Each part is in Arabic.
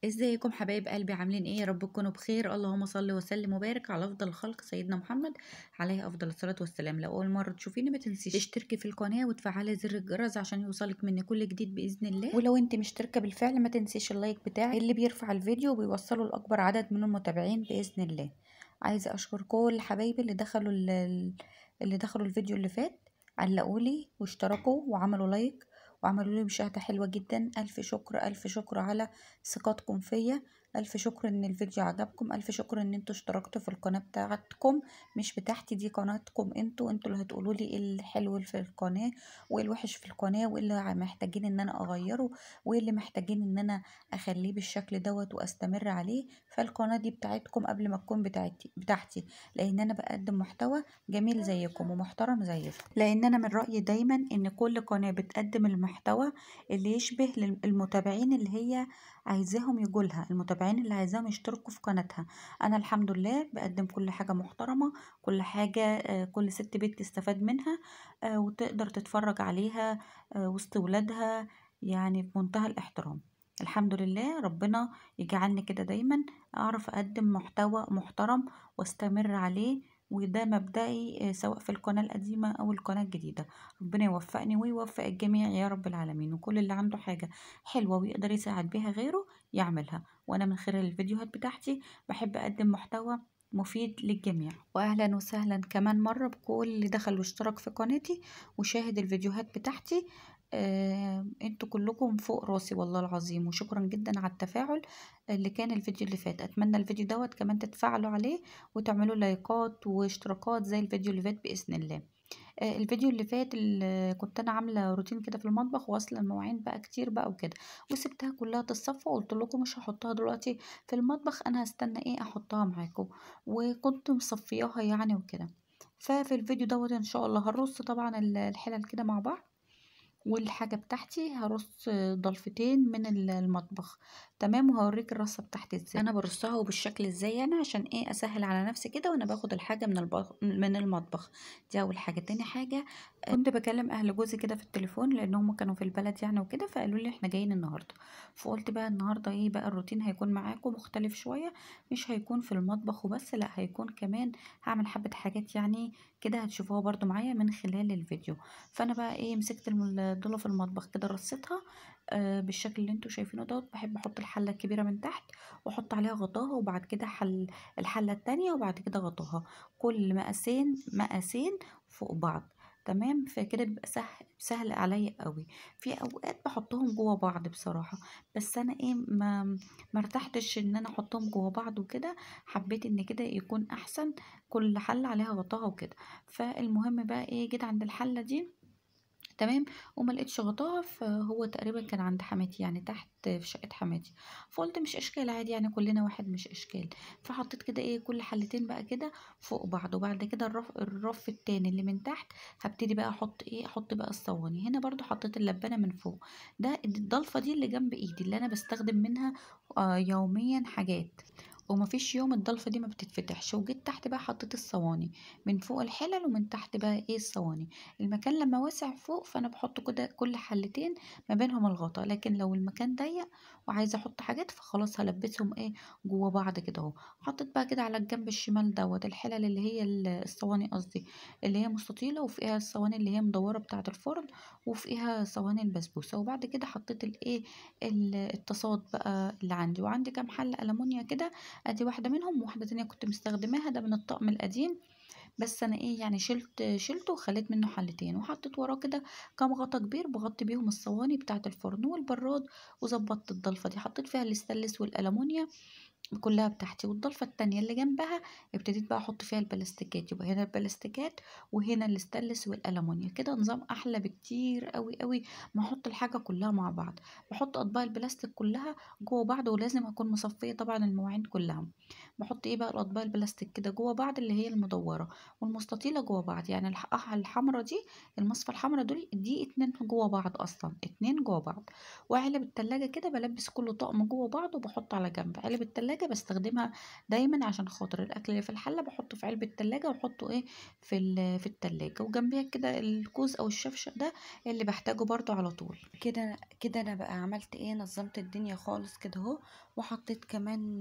ازيكم حبايب قلبي؟ عاملين ايه؟ يا رب تكونوا بخير. اللهم صل وسلم وبارك على افضل الخلق سيدنا محمد عليه افضل الصلاه والسلام. لو اول مره تشوفيني ما تنسيش تشتركي في القناه وتفعلي زر الجرس عشان يوصلك مني كل جديد باذن الله. ولو انت مشتركه بالفعل ما تنسيش اللايك بتاعك اللي بيرفع الفيديو وبيوصله لاكبر عدد من المتابعين باذن الله. عايزه اشكر كل حبايبي اللي دخلوا الفيديو اللي فات، علقوا لي واشتركوا وعملوا لايك وعملوا لي مشاهده حلوه جدا. الف شكر الف شكر على ثقتكم فيا. الف شكر ان الفيديو عجبكم. الف شكر ان انتوا اشتركتوا في القناة بتاعتكم، مش بتاعتي، دي قناتكم. انتوا اللي هتقولوا لي ايه الحلو في القناة وايه الوحش في القناة وايه اللي محتاجين ان انا اغيره وايه اللي محتاجين ان انا اخليه بالشكل دوت واستمر عليه. فالقناة دي بتاعتكم قبل ما تكون بتاعتي، لان انا بقدم محتوى جميل زيكم ومحترم زيكم. لان انا من رأيي دايما ان كل قناة بتقدم المحتوى اللي يشبه المتابعين اللي هي عايزاهم يجولها، المتابعين اللي عايزاهم يشتركوا في قناتها. انا الحمد لله بقدم كل حاجة محترمة، كل حاجة كل ست بيت تستفاد منها وتقدر تتفرج عليها وسط ولادها، يعني بمنتهى الاحترام. الحمد لله، ربنا يجعلني كده دايما اعرف اقدم محتوى محترم واستمر عليه، وده مبدئي سواء في القناة القديمة أو القناة الجديدة. ربنا يوفقني ويوفق الجميع يا رب العالمين، وكل اللي عنده حاجة حلوة ويقدر يساعد بيها غيره يعملها. وأنا من خلال الفيديوهات بتاعتي بحب أقدم محتوى مفيد للجميع. واهلا وسهلا كمان مره بكل اللي دخل واشترك في قناتي وشاهد الفيديوهات بتاعتي. انتوا كلكم فوق راسي والله العظيم، وشكرا جدا على التفاعل اللي كان الفيديو اللي فات. اتمنى الفيديو دوت كمان تتفاعلوا عليه وتعملوا لايكات واشتراكات زي الفيديو اللي فات باذن الله. الفيديو اللي فات اللي كنت انا عامله روتين كده في المطبخ واصله المواعين بقى كتير بقى وكده، وسبتها كلها تتصفى وقلت لكم مش هحطها دلوقتي في المطبخ، انا هستنى ايه احطها معاكم، وكنت مصفياها يعني وكده. ففي الفيديو دوت ان شاء الله هرص طبعا الحلل كده مع بعض، والحاجة بتاعتي هرص ضلفتين من المطبخ. تمام، وهوريك الرصة بتاعتي ازاي انا برصها وبالشكل ازاي انا، عشان ايه اسهل على نفسي كده وانا باخد الحاجة من المطبخ. دي اول حاجة. تاني حاجة، كنت بكلم اهل جوزي كده في التليفون لان هم كانوا في البلد يعني وكده، فقالوا لي احنا جايين النهارده. فقلت بقى النهارده ايه بقى الروتين هيكون معاكم مختلف شوية، مش هيكون في المطبخ وبس، لا هيكون كمان هعمل حبة حاجات يعني كده هتشوفوها برضو معايا من خلال الفيديو. فانا بقى ايه مسكت الضلة في المطبخ كده رصيتها بالشكل اللي انتوا شايفينه دوت. بحب احط الحلة الكبيرة من تحت واحط عليها غطاها، وبعد كده الحلة التانية، وبعد كده غطاها، كل مقاسين فوق بعض. تمام، فكده بيبقى سهل عليا قوي. في اوقات بحطهم جوه بعض بصراحة، بس انا ايه ما ارتحتش ان انا احطهم جوه بعض وكده، حبيت ان كده يكون احسن، كل حلة عليها غطاها وكده. فالمهم بقى ايه جيت عند الحلة دي، تمام، وما لقيتش غطاها، فهو تقريبا كان عند حماتي يعني تحت في شقة حماتي. فقلت مش اشكال عادي يعني كلنا واحد مش اشكال. فحطيت كده ايه كل حلتين بقى كده فوق بعض، وبعد كده الرف التاني اللي من تحت هبتدي بقى احط بقى الصواني. هنا برضو حطيت اللبانة من فوق. ده الضلفة دي اللي جنب ايدي اللي انا بستخدم منها يوميا حاجات، ومفيش يوم الضلفة دي ما بتتفتحش. وجيت تحت بقى حطيت الصواني من فوق الحلل، ومن تحت بقى ايه الصواني. المكان لما واسع فوق فانا بحط كده كل حلتين ما بينهم الغطا، لكن لو المكان ضيق وعايزه احط حاجات فخلاص هلبسهم ايه جوه بعض كده اهو. حطيت بقى كده على الجنب الشمال دوت الحلل اللي هي الصواني قصدي، اللي هي مستطيله وفيها الصواني اللي هي مدوره بتاعه الفرن، وفيها صواني البسبوسه. وبعد كده حطيت الايه الطاسات بقى اللي عندي، وعندي كام حله ألمونيا كده، ادي واحده منهم، وواحده تانية كنت مستخدماها ده من الطقم القديم، بس انا ايه يعني شلته وخليت منه حلتين، وحطيت وراه كده كام غطا كبير بغطي بيهم الصواني بتاعه الفرن والبراد. وظبطت الضلفه دي حطيت فيها الاستانلس والالومنيا كلها بتاعتي، والضلفة التانية اللي جنبها ابتديت بقى احط فيها البلاستيكات، يبقى هنا البلاستيكات وهنا الاستانلس والألمونيا، كده نظام احلى بكتير قوي قوي ما احط الحاجة كلها مع بعض. بحط اطباق البلاستيك كلها جوه بعض، ولازم اكون مصفية طبعا المواعين كلها. باحط إيه بقى الأطباق البلاستيك كده جوّه بعض اللي هي المدوّرة، والمستطيلة جوّه بعض، يعني الحمرا دي المصفى الحمرا دي 2 جوّه بعض أصلًا، 2 جوّه بعض، وعلب التلاجة كده بالبّس كل طقم جوّه بعضه وباحطه على جنب، علب التلاجة باستخدمها دايمًا عشان خاطر الأكل اللي في الحلة باحطه في علبة تلاجة واحطه إيه في التلاجة، وجنبيها كده الكوز أو الشفشق ده اللي باحتاجه برضه على طول. كده أنا بقى عملت إيه، نظّمت الدنيا خالص كده أهو، وحطيت كمان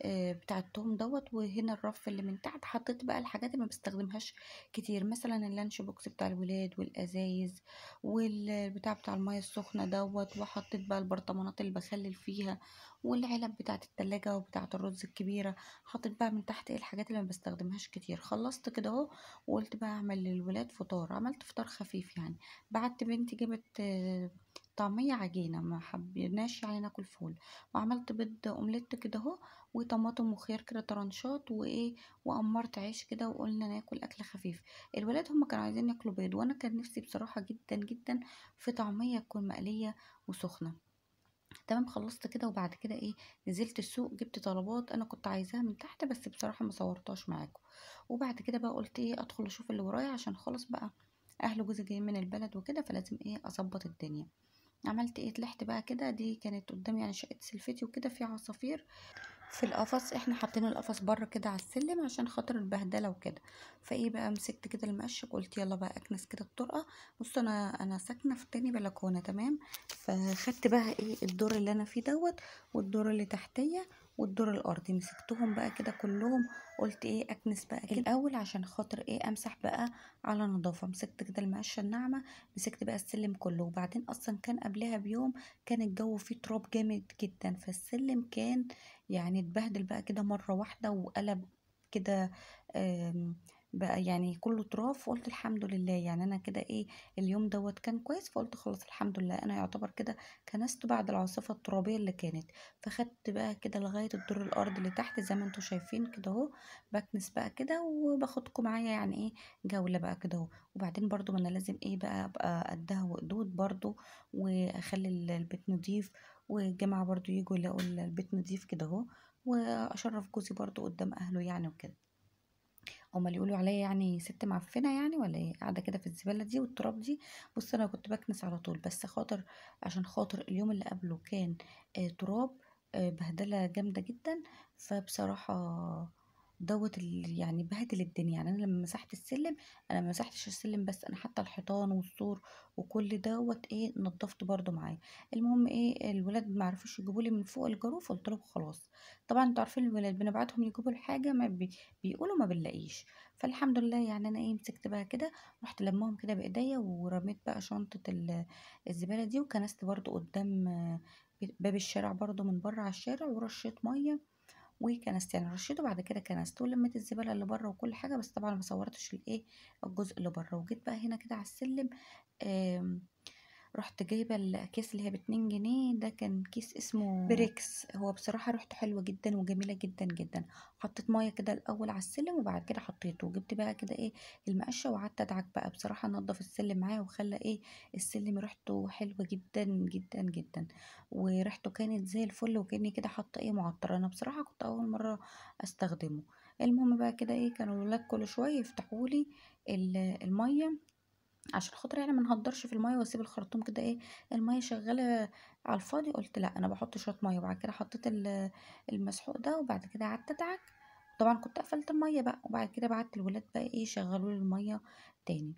بتاع التوم دوّة، وهنا الرف اللي من تحت حطيت بقى الحاجات اللي ما باستخدمهاش كتير، مثلًا اللانش بوكس بتاع الولاد والأزايز والبتاع بتاع المَيّة السخنة دوّة، وحطيت بقى البرطمانات اللي باخلّل فيها، والعلب بتاعة التلاجة وبتاعة الرز الكبيرة، حطيت بقى من تحت إيه الحاجات اللي ما باستخدمهاش كتير. خلّصت كده أهو وقُلت بقى أعمل للولاد فطار، عملت فطار خفيف يعني، بعتّ بنتي جابت طعمية عجينة، ما حبيناش يعني ناكل فول، وعملت بيض أومليت كده أهو وطماطم وخيار كده طرنشات وايه، وقمرت عيش كده وقلنا ناكل اكل خفيف. الولاد هم كانوا عايزين ياكلوا بيض، وانا كان نفسي بصراحة جدا جدا في طعمية تكون مقلية وسخنة. تمام، خلصت كده وبعد كده ايه، نزلت السوق جبت طلبات انا كنت عايزاها من تحت، بس بصراحة ما صورتهاش معاكم. وبعد كده بقى قلت ايه ادخل اشوف اللي ورايا عشان خلاص بقى اهل جوزي جايين من البلد وكده، فلازم ايه اظبط الدنيا. عملت ايه، طلعت بقى كده، دي كانت قدامي يعني شقة سلفتي وكده في عصافير في القفص، احنا حاطين القفص بره كده على السلم عشان خاطر البهدله وكده. فايه بقى، مسكت كده المقشه قلت يلا بقى اكنس كده الطرقه. بص انا ساكنه في تاني بلكونه، تمام، فخدت بقى ايه الدور اللي انا فيه دوت، والدور اللي تحتيه، والدور الارضي، مسكتهم بقى كده كلهم. قلت ايه اكنس بقى كده الاول عشان خاطر ايه امسح بقى على نظافه. مسكت كده المقشه الناعمه، مسكت بقى السلم كله. وبعدين اصلا كان قبلها بيوم كان الجو فيه تراب جامد جدا، فالسلم كان يعني اتبهدل بقى كده مرة واحدة وقلب كده. بقى يعني كله تراب. فقلت الحمد لله، يعني انا كده ايه اليوم دوت كان كويس، فقلت خلاص الحمد لله انا يعتبر كده كنست بعد العاصفة الترابية اللي كانت. فخدت بقى كده لغاية الدور الارض اللي تحت زي ما انتوا شايفين كده اهو، بكنس بقى كده وباخدكم معايا يعني ايه جولة بقى كده اهو. وبعدين برضو ما انا لازم ايه بقى ابقى قدها وقدود برضو، واخلي البيت نضيف، والجماعة برضو يجوا يلاقوا البيت نضيف كده اهو، واشرف جوزي برضو قدام اهله يعني وكده. هما اللي يقولوا عليا يعني ست معفنه يعني ولا ايه، قاعده كده في الزباله دي والتراب دي. بص انا كنت بكنس على طول، بس خاطر عشان خاطر اليوم اللي قبله كان تراب، بهدله جامده جدا. فبصراحه دوت يعني بهدل الدنيا. يعني انا لما مسحت السلم، انا ما مسحتش السلم بس، انا حتى الحيطان والسور وكل دوت ايه نضفته برضو معايا. المهم ايه، الولاد ما عرفوش يجيبوا لي من فوق الجاروف، قلت لهم خلاص. طبعا انتوا عارفين الولاد بنبعتهم يجيبوا الحاجه ما بيقولوا ما بنلاقيش. فالحمد لله يعني انا ايه مسكت بقى كده، رحت لمهم كده بايديا، ورميت بقى شنطة الزبالة دي، وكنست برضو قدام باب الشارع برضو من بره على الشارع، ورشيت مية وكنست، يعني رشيته بعد كده كنست، ولميت الزبالة اللي بره وكل حاجة. بس طبعا ما صورتش الايه الجزء اللي بره. وجيت بقى هنا كده على السلم، آم، رحت جايبة الأكياس اللي هي ب2 جنيه، ده كان كيس اسمه بريكس. هو بصراحة ريحته حلوة جدا وجميلة جدا جدا. حطيت مية كده الأول على السلم، وبعد كده حطيته، وجبت بقى كده ايه المقشة، وقعدت أدعك بقى. بصراحة نضف السلم معايا وخلى ايه السلم ريحته حلوة جدا جدا جدا، وريحته كانت زي الفل، وكأني كده حاطة ايه معطر. أنا بصراحة كنت أول مرة أستخدمه. المهم بقى كده ايه، كانوا الولاد كل شوية يفتحولي المية عشان خاطر يعني ما نهدرش في الميه واسيب الخرطوم كده ايه الميه شغاله على الفاضي. قلت لا، انا بحط شويه ميه. وبعد كده حطيت المسحوق ده، وبعد كده قعدت ادعك. طبعا كنت قفلت الميه بقى، وبعد كده بعت الولاد بقى ايه شغلوا لي الميه تاني.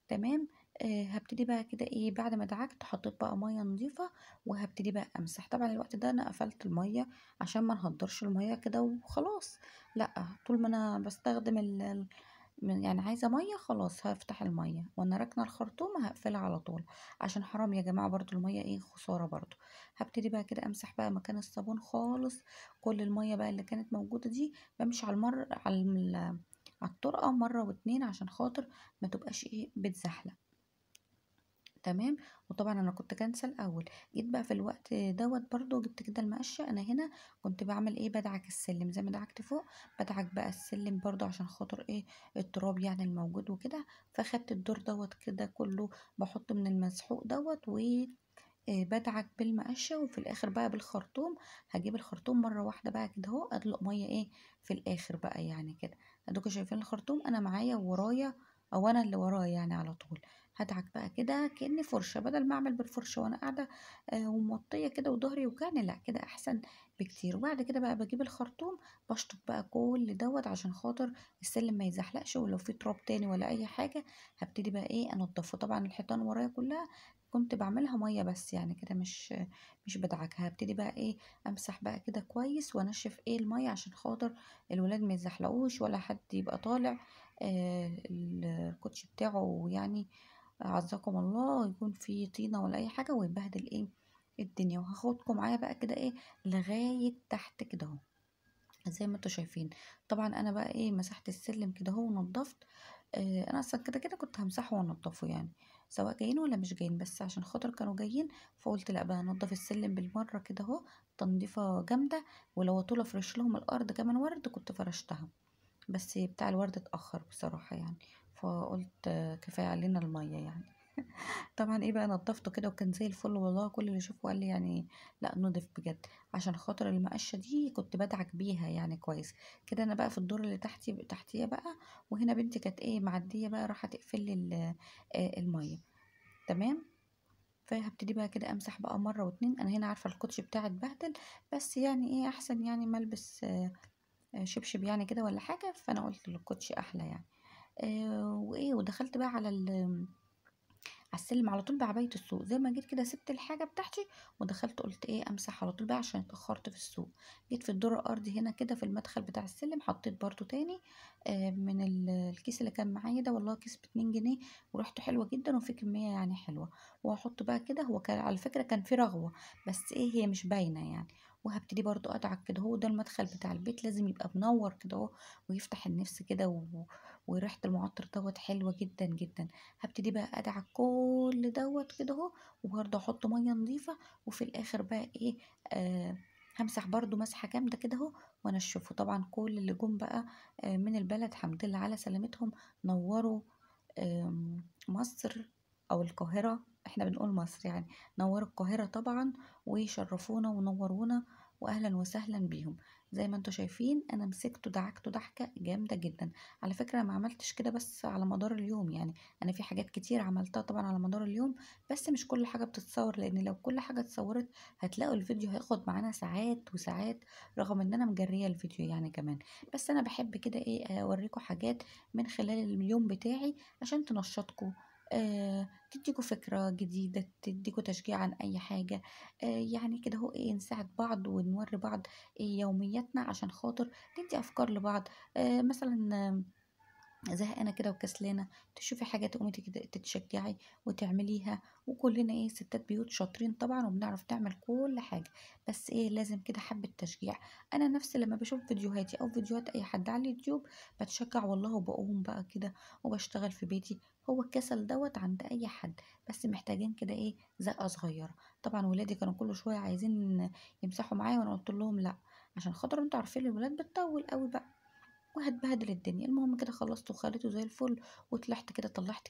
تمام. هبتدي بقى كده ايه بعد ما دعكت حطيت بقى ميه نظيفه، وهبتدي بقى امسح. طبعا الوقت ده انا قفلت الميه عشان ما نهدرش الميه كده وخلاص. لا، طول ما انا بستخدم يعني عايزة مية خلاص هفتح المية، وانا راكنة الخرطوم هقفلها على طول، عشان حرام يا جماعة برضو المية ايه خسارة برضو. هبتدي بقى كده امسح بقى مكان الصابون خالص. كل المية بقى اللي كانت موجودة دي بمشي على الطرقة مرة واتنين عشان خاطر ما تبقاش ايه بتزحلق. تمام. وطبعا انا كنت كانسل الاول. جيت بقى في الوقت دوت برضو جبت كده المقشه. انا هنا كنت بعمل ايه بدعك السلم زي ما دعكت فوق، بدعك بقى السلم برضو عشان خاطر ايه التراب يعني الموجود وكده. فاخدت الدور دوت كده كله بحط من المسحوق دوت، بادعك بالمقشة وفي الآخر بقى بالخرطوم. هاجيب الخرطوم مرة واحدة بقى كده اهو، أدلق مَيّة في الآخر بقى يعني كده. أديكم شايفين الخرطوم أنا معايا وورايا، أو أنا اللي ورايا يعني على طول. هادعك بقى كده كأني فرشة، بدل ما أعمل بالفرشة وأنا قاعدة وموطية كده وضهري يوجعني، لأ كده أحسن بكتير. وبعد كده بقى باجيب الخرطوم باشطف بقى كل دوّة عشان خاطر السلم ما يزحلقش، ولو في تراب تاني ولا أي حاجة هابتدي بقى أنضفه. طبعًا الحيطان ورايا كلها كنت باعملها مَيّة بس يعني كده، مش بادعكها. هابتدي بقى أمسح بقى كده كويس وأنشف المَيّة عشان خاطر الولاد ما يتزحلقوش ولا حد يبقى طالع الكوتشي بتاعه يعني عزكم الله يكون فيه طينة ولا أي حاجة ويبهدل الدنيا. وهاخدكم معايا بقى كده لغاية تحت كده اهو زي ما انتوا شايفين. طبعا انا بقى مسحت السلم كده اهو ونضفت. انا اصلا كده كده كنت همسحه وانضفه يعني، سواء جايين ولا مش جايين، بس عشان خاطر كانوا جايين فقلت لا بقى انضف السلم بالمره كده اهو تنظيفه جامده. ولو طول افرش لهم الارض كمان ورد كنت فرشتها، بس بتاع الورد اتاخر بصراحه يعني، فقلت كفايه علينا الميه يعني. طبعا بقى نضفته كده وكان زي الفل والله. كل اللي شافه قال لي يعني لا نضف بجد، عشان خاطر المقشه دي كنت بدعك بيها يعني كويس كده. انا بقى في الدور اللي تحتيه بقى، وهنا بنتي كانت معديه بقى راح تقفل لي الميه. تمام. فهبتدي بقى كده امسح بقى مره واتنين. انا هنا عارفه الكوتش بتاعي اتبهدل، بس يعني احسن يعني ما البس شبشب يعني كده ولا حاجه، فانا قلت الكوتش احلى يعني. ودخلت بقى على السلم على طول بعباية السوق. زي ما جيت كده سبت الحاجة بتاعتي ودخلت قلت امسح على طول بقى عشان اتأخرت في السوق. جيت في الدور الارضي هنا كده في المدخل بتاع السلم حطيت برضو تاني من الكيس اللي كان معايا ده، والله كيس ب2 جنيه وريحته حلوة جدا وفي كمية يعني حلوة. وهحط بقى كده، هو كان على فكرة كان في رغوة بس هي مش باينة يعني. وهبتدي برضو ادعك كده، هو ده المدخل بتاع البيت لازم يبقى منور كده اهو ويفتح النفس كده وريحة المعطر دوت حلوة جدا جدا. هبتدي بقى ادعك كل دوت كده اهو، وبرضه احط ميه نظيفه. وفي الاخر بقى همسح برضو مسحه جامده كده اهو وانشفه. طبعا كل اللي جم بقى من البلد الحمد لله على سلامتهم، نوروا مصر او القاهره، احنا بنقول مصر يعني. نوروا القاهره طبعا وشرفونا ونورونا، واهلا وسهلا بيهم. زي ما انتوا شايفين انا مسكته دعكته ضحكه جامده جدا. على فكره أنا ما عملتش كده بس على مدار اليوم يعني، انا في حاجات كتير عملتها طبعا على مدار اليوم، بس مش كل حاجة بتتصور، لان لو كل حاجة اتصورت هتلاقوا الفيديو هياخد معانا ساعات وساعات، رغم ان انا مجرية الفيديو يعني كمان. بس انا بحب كده اوريكم حاجات من خلال اليوم بتاعي عشان تنشطكم، تديكوا فكرة جديدة، تديكوا تشجيع عن أي حاجة. يعني كده هو نساعد بعض ونوري بعض يومياتنا عشان خاطر ندي أفكار لبعض. مثلا زهقانة كده وكسلانة، تشوفي حاجة تقومي كده تتشجعي وتعمليها. وكلنا ستات بيوت شاطرين طبعا وبنعرف نعمل كل حاجة، بس لازم كده حبة تشجيع. انا نفسي لما بشوف فيديوهاتي او فيديوهات اي حد على اليوتيوب بتشجع والله، وبقوم بقى كده وبشتغل في بيتي. هو الكسل دوت عند اي حد، بس محتاجين كده زقة صغيرة. طبعا ولادي كانوا كل شوية عايزين يمسحوا معايا وانا قلت لهم لا، عشان خاطر انتوا عارفين الولاد بتطول قوي بقى وهتبهدل الدنيا. المهم كده خلصت وخليته زي الفل، وطلعت كده طلعت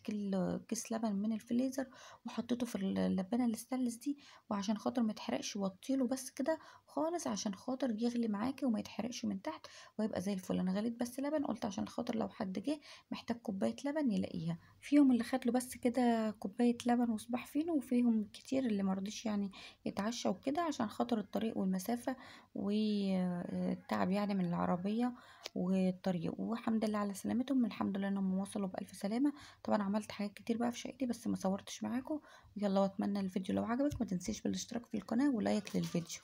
كيس لبن من الفريزر وحطيته في اللبانه الستانلس دي، وعشان خاطر ما يتحرقش وطيله بس كده خالص عشان خاطر يغلي معاكي وما يتحرقش من تحت ويبقى زي الفل. انا غليت بس لبن قلت عشان خاطر لو حد جه محتاج كوبايه لبن يلاقيها فيهم. اللي خد له بس كده كوبايه لبن وصباح فينو، وفيهم كتير اللي مرضيش يعني يتعشى وكده عشان خاطر الطريق والمسافه والتعب يعني من العربيه والطريق. والحمد لله على سلامتهم، الحمد لله انهم وصلوا بألف سلامة. طبعا عملت حاجات كتير بقى في شقتي بس ما صورتش معاكم. يلا، واتمنى الفيديو لو عجبك ما تنسيش بالاشتراك في القناة ولايك للفيديو.